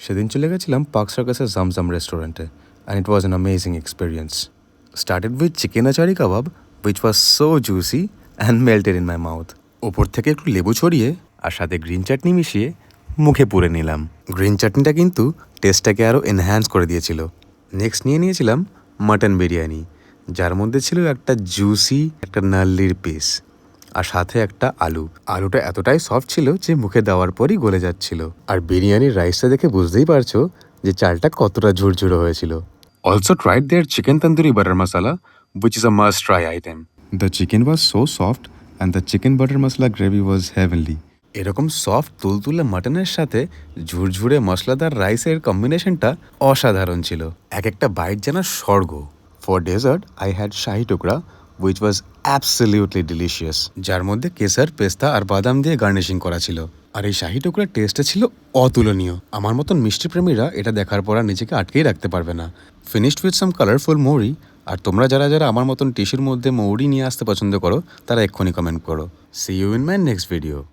সেদিন চলে গেছিলাম পার্ক সার্কাসের জামজাম রেস্টুরেন্টে and it was an amazing experience. Started with chicken achari kebab which was so juicy and melted in my mouth. ওপর থেকে একটু লেবু ছড়িয়ে আর সাথে গ্রিন চাটনি মিশিয়ে মুখে পুরে নিলাম। গ্রিন চাটনিটা কিন্তু টেস্টটাকে আরও এনহ্যান্স করে দিয়েছিল। নেক্সট নিয়েছিলাম মাটন বিরিয়ানি, যার মধ্যে ছিল একটা জুসি একটা নাল্লির পিস আর সাথে একটা আলুটা এতটাই সফট ছিল যে মুখে দেওয়ার পরই গলে যাচ্ছিল। আর বিরিয়ানির রাইসটা দেখে বুঝতেই পারছো যে চালটা কতটা ঝুরঝুরো হয়েছিল। Also tried there chicken tandoori butter masala which is a must try item. The chicken was so soft and the chicken butter masala gravy was heavenly. এরকম সফট তুলতুলে মাটনের সাথে ঝুরঝুরে মশলাদার রাইসের কম্বিনেশনটা অসাধারণ ছিল। এক একটা বাইট যেন স্বর্গ। ফর ডেজার্ট আই হ্যাড শাহি টুকরা which was absolutely delicious, যার মধ্যে কেসার, পেস্তা আর বাদাম দিয়ে গার্নিশিং করা ছিল। আর এই শাহি টুকরার টেস্টটা ছিল অতুলনীয়। আমার মতন মিষ্টি প্রেমীরা এটা দেখার পর আর নিজেকে আটকেই রাখতে পারবে না। ফিনিশড উইথ সাম কালারফুল মৌরি। আর তোমরা যারা যারা আমার মতন টিস্যুর মধ্যে মৌরি নিয়ে আসতে পছন্দ করো তারা এক্ষুনি কমেন্ট করো। See you in my next video.